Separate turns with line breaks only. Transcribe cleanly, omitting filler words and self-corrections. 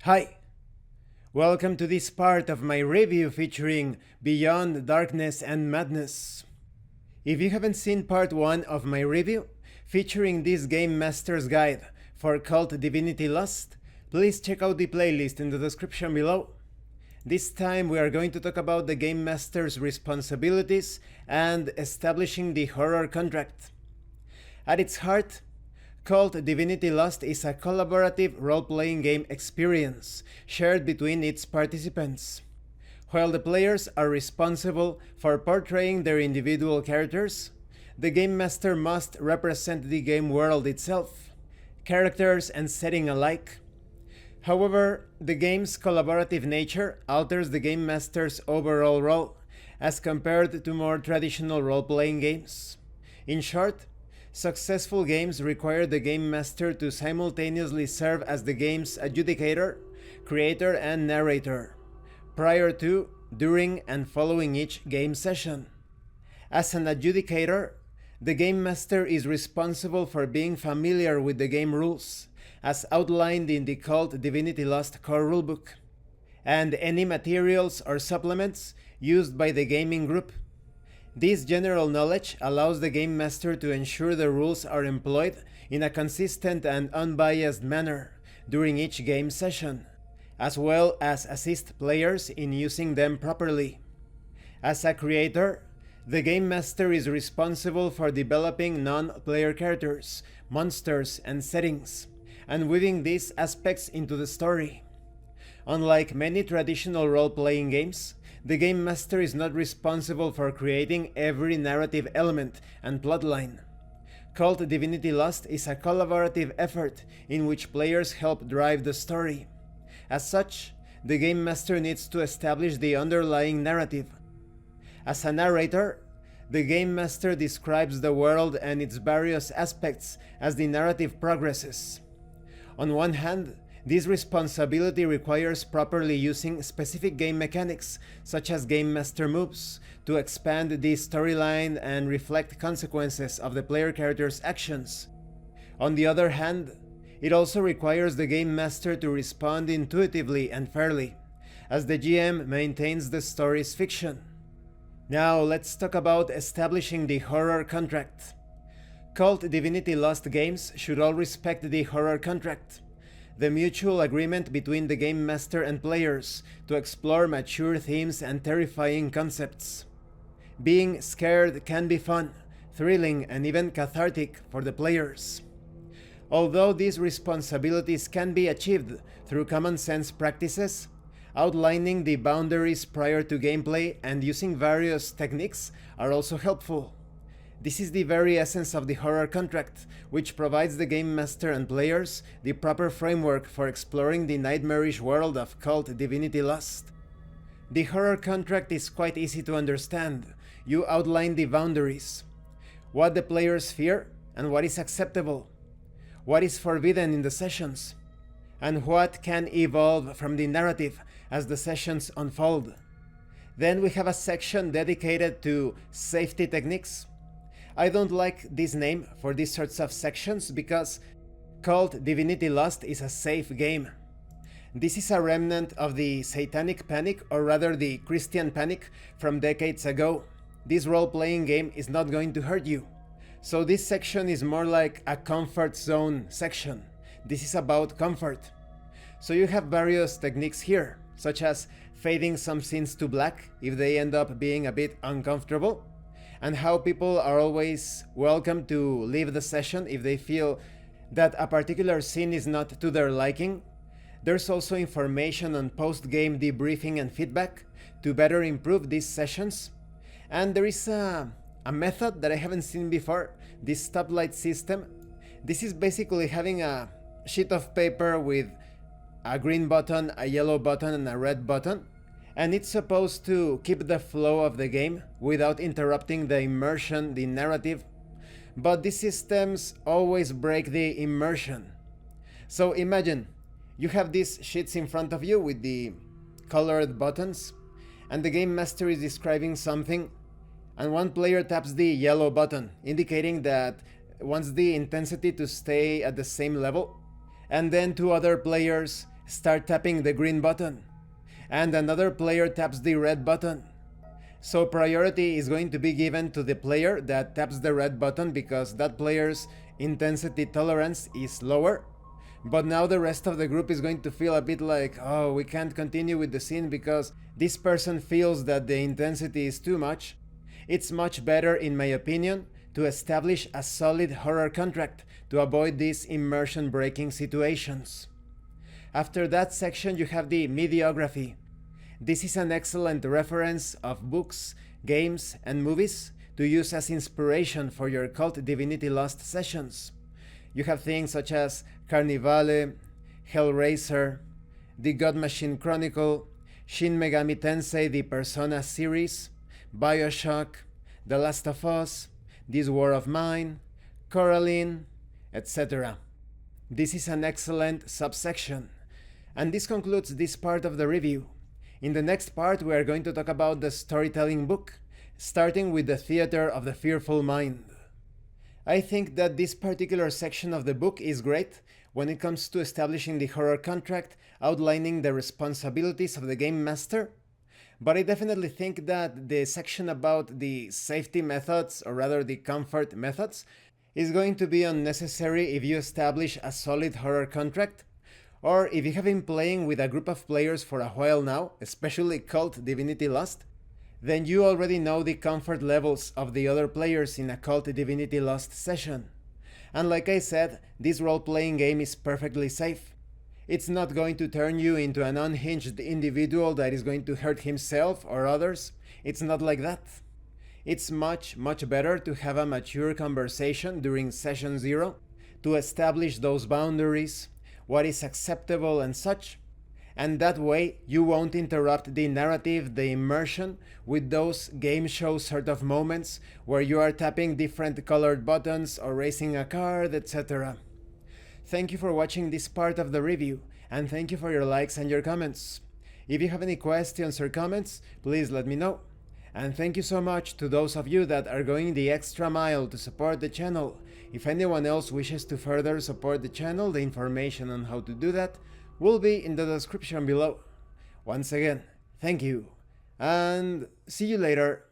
Hi, welcome to this part of my review featuring Beyond Darkness and Madness. If you haven't seen part 1 of my review, featuring this Game Master's Guide for Kult Divinity Lost, please check out the playlist in the description below. This time we are going to talk about the Game Master's responsibilities and establishing the horror contract. At its heart, Kult Divinity Lost is a collaborative role-playing game experience shared between its participants. While the players are responsible for portraying their individual characters, the Game Master must represent the game world itself, characters and setting alike. However, the game's collaborative nature alters the Game Master's overall role as compared to more traditional role-playing games. In short, successful games require the Game Master to simultaneously serve as the game's adjudicator, creator, and narrator, prior to, during, and following each game session. As an adjudicator, the Game Master is responsible for being familiar with the game rules, as outlined in the Kult Divinity Lost core rulebook, and any materials or supplements used by the gaming group. This general knowledge allows the Game Master to ensure the rules are employed in a consistent and unbiased manner during each game session, as well as assist players in using them properly. As a creator, the Game Master is responsible for developing non-player characters, monsters, and settings, and weaving these aspects into the story. Unlike many traditional role-playing games, the Game Master is not responsible for creating every narrative element and plotline. Kult Divinity Lost is a collaborative effort in which players help drive the story. As such, the Game Master needs to establish the underlying narrative. As a narrator, the Game Master describes the world and its various aspects as the narrative progresses. On one hand, this responsibility requires properly using specific game mechanics, such as Game Master moves, to expand the storyline and reflect consequences of the player character's actions. On the other hand, it also requires the Game Master to respond intuitively and fairly, as the GM maintains the story's fiction. Now let's talk about establishing the horror contract. Kult Divinity Lost games should all respect the horror contract, the mutual agreement between the Game Master and players to explore mature themes and terrifying concepts. Being scared can be fun, thrilling, and even cathartic for the players. Although these responsibilities can be achieved through common sense practices, outlining the boundaries prior to gameplay and using various techniques are also helpful. This is the very essence of the horror contract, which provides the Game Master and players the proper framework for exploring the nightmarish world of Kult Divinity Lost. The horror contract is quite easy to understand. You outline the boundaries, what the players fear and what is acceptable, what is forbidden in the sessions, and what can evolve from the narrative as the sessions unfold. Then we have a section dedicated to safety techniques. I don't like this name for these sorts of sections because Kult Divinity Lost is a safe game. This is a remnant of the Satanic Panic, or rather the Christian Panic from decades ago. This role-playing game is not going to hurt you. So this section is more like a comfort zone section. This is about comfort. So you have various techniques here, such as fading some scenes to black if they end up being a bit uncomfortable, and how people are always welcome to leave the session if they feel that a particular scene is not to their liking. There's also information on post-game debriefing and feedback to better improve these sessions. And there is a method that I haven't seen before, this stoplight system. This is basically having a sheet of paper with a green button, a yellow button, and a red button, and it's supposed to keep the flow of the game without interrupting the immersion, the narrative. But these systems always break the immersion. So imagine, you have these sheets in front of you with the colored buttons, and the Game Master is describing something, and one player taps the yellow button, indicating that wants the intensity to stay at the same level, and then two other players start tapping the green button, and another player taps the red button. So priority is going to be given to the player that taps the red button because that player's intensity tolerance is lower. But now the rest of the group is going to feel a bit like, oh, we can't continue with the scene because this person feels that the intensity is too much. It's much better, in my opinion, to establish a solid horror contract to avoid these immersion breaking situations. After that section you have the mediography. This is an excellent reference of books, games, and movies to use as inspiration for your Kult Divinity Lost sessions. You have things such as Carnivale, Hellraiser, The God Machine Chronicle, Shin Megami Tensei The Persona series, Bioshock, The Last of Us, This War of Mine, Coraline, etc. This is an excellent subsection. And this concludes this part of the review. In the next part we are going to talk about the storytelling book, starting with the Theater of the Fearful Mind. I think that this particular section of the book is great when it comes to establishing the horror contract, outlining the responsibilities of the game master, but I definitely think that the section about the safety methods, or rather the comfort methods, is going to be unnecessary if you establish a solid horror contract, or if you have been playing with a group of players for a while now, especially Kult Divinity Lost, then you already know the comfort levels of the other players in a Kult Divinity Lost session. And like I said, this role-playing game is perfectly safe. It's not going to turn you into an unhinged individual that is going to hurt himself or others. It's not like that. It's much better to have a mature conversation during session 0 to establish those boundaries, what is acceptable and such, and that way you won't interrupt the narrative, the immersion, with those game show sort of moments where you are tapping different colored buttons or raising a card, etc. Thank you for watching this part of the review, and thank you for your likes and your comments. If you have any questions or comments, please let me know. And thank you so much to those of you that are going the extra mile to support the channel. If anyone else wishes to further support the channel, the information on how to do that will be in the description below. Once again, thank you, and see you later.